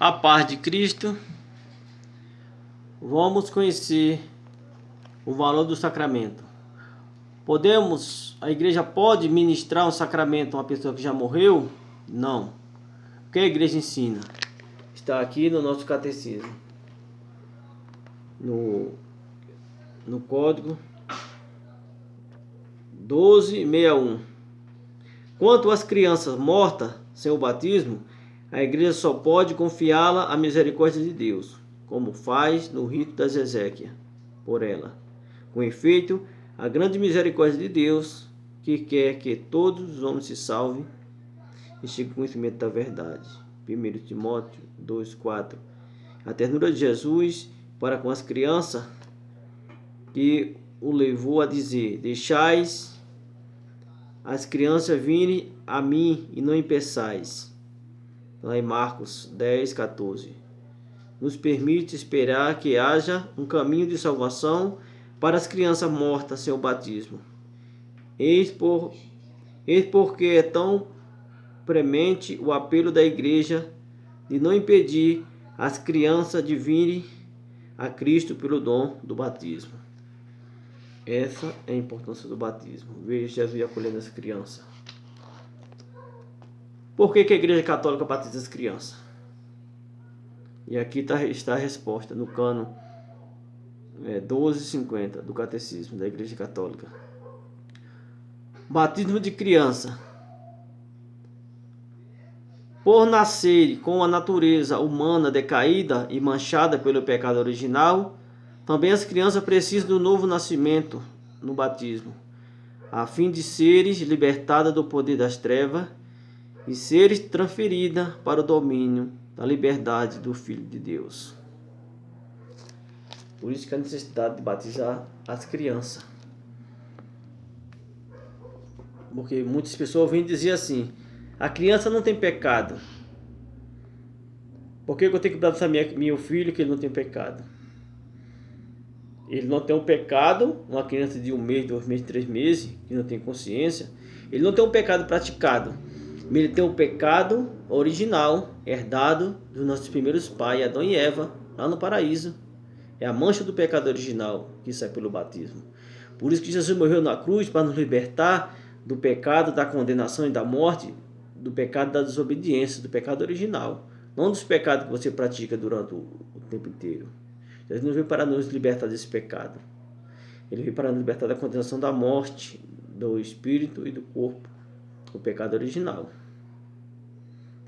A paz de Cristo. Vamos conhecer o valor do sacramento. A igreja pode ministrar um sacramento a uma pessoa que já morreu? Não. O que a igreja ensina? Está aqui no nosso catecismo. No código 1261. Quanto às crianças mortas sem o batismo, a igreja só pode confiá-la à misericórdia de Deus, como faz no rito das exéquias por ela. Com efeito, a grande misericórdia de Deus, que quer que todos os homens se salvem e cheguem ao conhecimento da verdade. 1 Timóteo 2,4. A ternura de Jesus para com as crianças que o levou a dizer: deixais as crianças virem a mim e não impeçais. Lá em Marcos 10,14. Nos permite esperar que haja um caminho de salvação para as crianças mortas sem o batismo. Eis porque é tão premente o apelo da igreja de não impedir as crianças de virem a Cristo pelo dom do batismo. Essa é a importância do batismo. Veja Jesus acolhendo as crianças. Por que a igreja católica batiza as crianças? E aqui está a resposta no cano 1250 do catecismo da igreja católica. Batismo de criança. Por nascer com a natureza humana decaída e manchada pelo pecado original, também as crianças precisam do novo nascimento no batismo, a fim de seres libertadas do poder das trevas e seres transferidas para o domínio da liberdade do Filho de Deus. Por isso que a necessidade de batizar as crianças. Porque muitas pessoas vêm dizer assim: a criança não tem pecado. Por que eu tenho que batizar meu filho que ele não tem pecado? Ele não tem um pecado, uma criança de 1 mês, 2 meses, 3 meses, que não tem consciência, ele não tem um pecado praticado. Ele tem um pecado original, herdado dos nossos primeiros pais, Adão e Eva, lá no paraíso. É a mancha do pecado original que sai pelo batismo. Por isso que Jesus morreu na cruz, para nos libertar do pecado, da condenação e da morte, do pecado da desobediência, do pecado original. Não dos pecados que você pratica durante o tempo inteiro. Jesus não veio para nos libertar desse pecado. Ele veio para nos libertar da condenação da morte, do espírito e do corpo, o pecado original.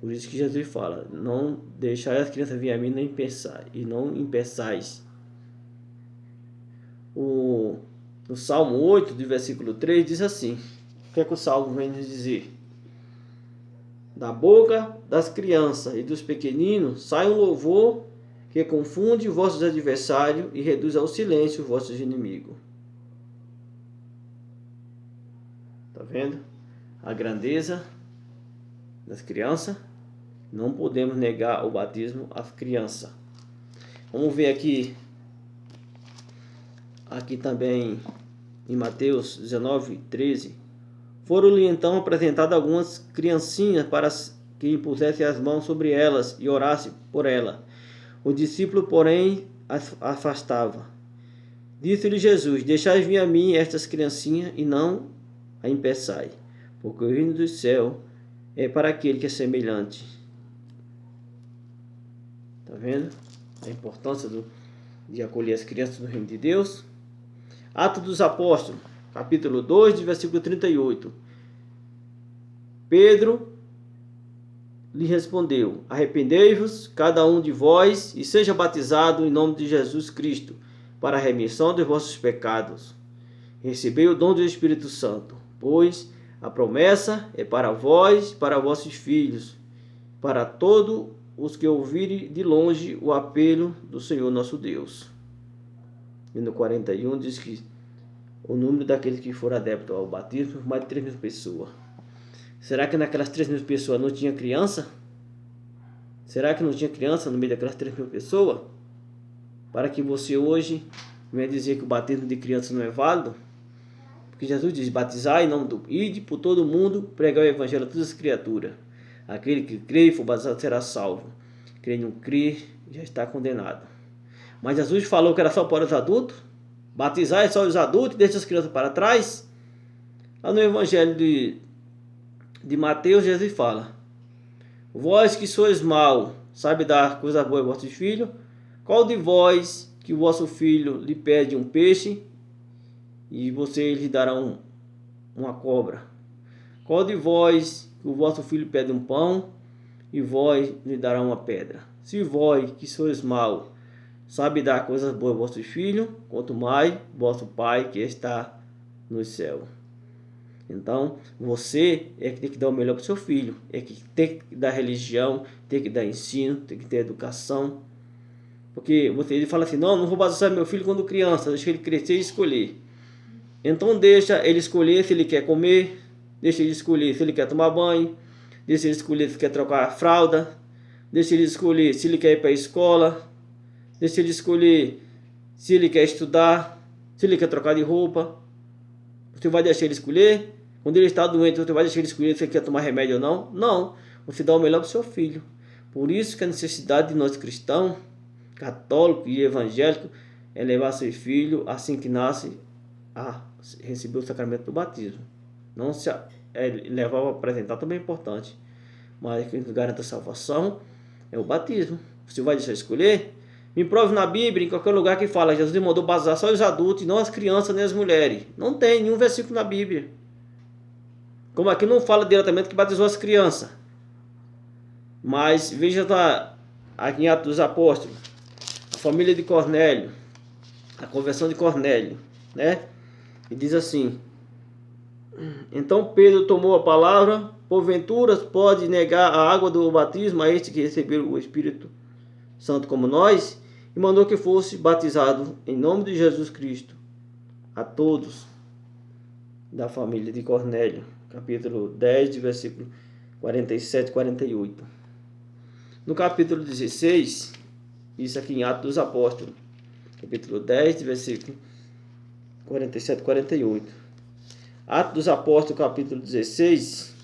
Por isso que Jesus fala: não deixai as crianças vir a mim nem pensar, e não impeçais. O Salmo 8, do versículo 3, diz assim: o que é que o Salmo vem nos dizer? Da boca das crianças e dos pequeninos sai um louvor que confunde os vossos adversários e reduz ao silêncio os vossos inimigos. Está vendo? A grandeza das crianças. Não podemos negar o batismo às crianças. Vamos ver aqui também em Mateus 19:13. Foram-lhe então apresentadas algumas criancinhas para que impusessem as mãos sobre elas e orassem por elas. O discípulo, porém, as afastava. Disse-lhe Jesus: deixai vir a mim estas criancinhas e não a impeçai, porque o reino do céu é para aquele que é semelhante. Está vendo a importância de acolher as crianças no reino de Deus? Atos dos Apóstolos, capítulo 2, versículo 38. Pedro lhe respondeu: arrependei-vos, cada um de vós, e seja batizado em nome de Jesus Cristo, para a remissão dos vossos pecados. Recebei o dom do Espírito Santo, pois a promessa é para vós, para vossos filhos, para todos os que ouvirem de longe o apelo do Senhor nosso Deus. E no 41 diz que o número daqueles que foram adeptos ao batismo, mais de 3.000 pessoas. Será que naquelas 3.000 pessoas não tinha criança? Será que não tinha criança no meio daquelas 3.000 pessoas? Para que você hoje venha dizer que o batismo de criança não é válido? Porque Jesus diz: batizar em nome do ide por todo mundo, pregar o evangelho a todas as criaturas. Aquele que crê e for batizado será salvo. Quem não crê já está condenado. Mas Jesus falou que era só para os adultos. Batizar é só os adultos e deixa as crianças para trás. Lá no Evangelho de Mateus, Jesus fala: vós que sois mau, sabe dar coisa boa ao vosso filho? Qual de vós que o vosso filho lhe pede um peixe e você lhe dará uma cobra? Qual de vós que o vosso filho pede um pão e vós lhe dará uma pedra? Se vós que sois mau, sabe dar coisas boas ao vosso filho, quanto mais vosso Pai que está no céu. Então, você é que tem que dar o melhor para o seu filho. É que tem que dar religião, tem que dar ensino, tem que ter educação. Porque ele fala assim, não vou batizar meu filho quando criança, deixa ele crescer e escolher. Então deixa ele escolher se ele quer comer, deixa ele escolher se ele quer tomar banho, deixa ele escolher se quer trocar a fralda, deixa ele escolher se ele quer ir para a escola, deixa ele escolher se ele quer estudar, se ele quer trocar de roupa. Você vai deixar ele escolher? Quando ele está doente, você vai deixar ele escolher se ele quer tomar remédio ou não? Não. Você dá o melhor para o seu filho. Por isso que a necessidade de nós cristãos, católicos e evangélicos, é levar seu filho, assim que nasce, a receber o sacramento do batismo. Não se levar a apresentar também é importante. Mas o que garante a salvação é o batismo. Você vai deixar escolher? Me prove na Bíblia, em qualquer lugar que fala Jesus mandou batizar só os adultos e não as crianças nem as mulheres. Não tem nenhum versículo na Bíblia. Como aqui não fala diretamente que batizou as crianças. Mas veja aqui em Atos dos Apóstolos, a família de Cornélio, a conversão de Cornélio, né? E diz assim: então Pedro tomou a palavra, porventura pode negar a água do batismo a este que recebeu o Espírito Santo como nós? E mandou que fosse batizado em nome de Jesus Cristo a todos da família de Cornélio. Capítulo 10, de versículo 47 e 48. No capítulo 16, isso aqui em Atos dos Apóstolos, capítulo 10, de versículo 47 e 48. Atos dos Apóstolos, capítulo 16,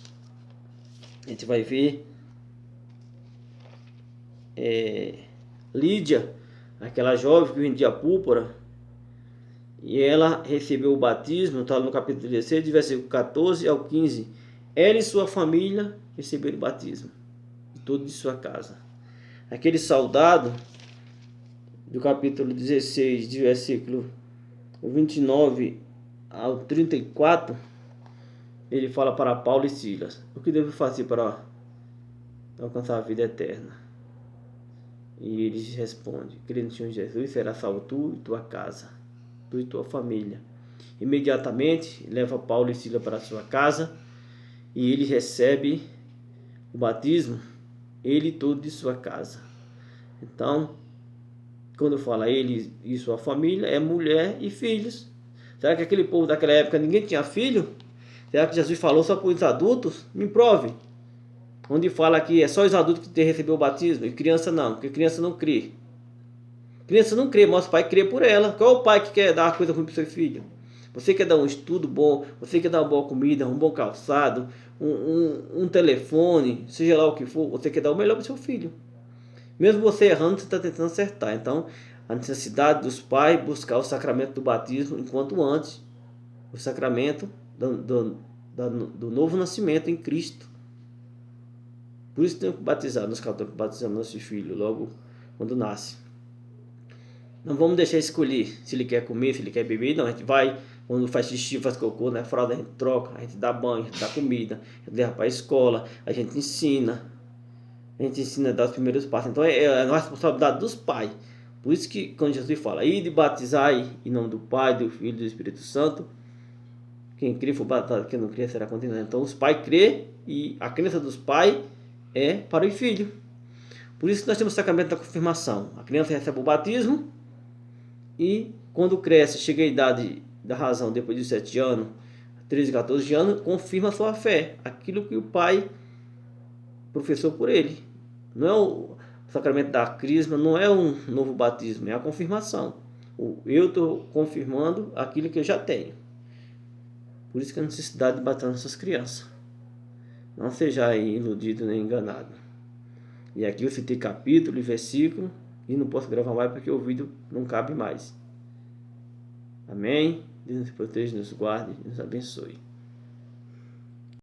a gente vai ver Lídia, aquela jovem que vendia púrpura, e ela recebeu o batismo, está no capítulo 16, de versículo 14 ao 15. Ela e sua família receberam o batismo, e todos de sua casa. Aquele soldado, do capítulo 16, de versículo 29 ao 34, ele fala para Paulo e Silas: o que devo fazer para alcançar a vida eterna? E eles respondem: crê no Senhor Jesus, será salvo tu e tua casa, tu e tua família. Imediatamente leva Paulo e Silas para a sua casa e ele recebe o batismo, ele e todo de sua casa. Então, quando fala ele e sua família, é mulher e filhos. Será que aquele povo daquela época ninguém tinha filho? Será que Jesus falou só para os adultos? Me prove. Onde fala que é só os adultos que recebeu o batismo e criança não, porque criança não crê. Criança não crê, mas o pai crê por ela. Qual é o pai que quer dar uma coisa ruim para o seu filho? Você quer dar um estudo bom, você quer dar uma boa comida, um bom calçado, um telefone, seja lá o que for, você quer dar o melhor para o seu filho. Mesmo você errando, você está tentando acertar. Então, a necessidade dos pais buscar o sacramento do batismo enquanto antes, o sacramento do novo nascimento em Cristo. Por isso tem que batizar, nós católicos batizamos nosso filho logo quando nasce. Não vamos deixar escolher se ele quer comer, se ele quer beber. Não, a gente vai, quando faz xixi, faz cocô, né? Fralda, a gente troca, a gente dá banho, a gente dá comida, a gente leva para a escola, a gente ensina. A gente ensina a dar os primeiros passos. Então é a responsabilidade dos pais. Por isso que quando Jesus fala, ide batizar em nome do Pai, do Filho e do Espírito Santo, quem crê for batizado, quem não crê será condenado. Então os pais crê e a crença dos pais é para o filho. Por isso que nós temos o sacramento da confirmação. A criança recebe o batismo e quando cresce, chega a idade da razão, depois de 7 anos, 13, 14 anos, confirma a sua fé. Aquilo que o pai professou por ele. Não é o sacramento da crisma, não é um novo batismo, é a confirmação. Eu estou confirmando aquilo que eu já tenho. Por isso que a necessidade de batizar nossas crianças. Não seja iludido nem enganado. E aqui eu citei capítulo e versículo e não posso gravar mais porque o vídeo não cabe mais. Amém? Deus nos proteja, nos guarde e nos abençoe.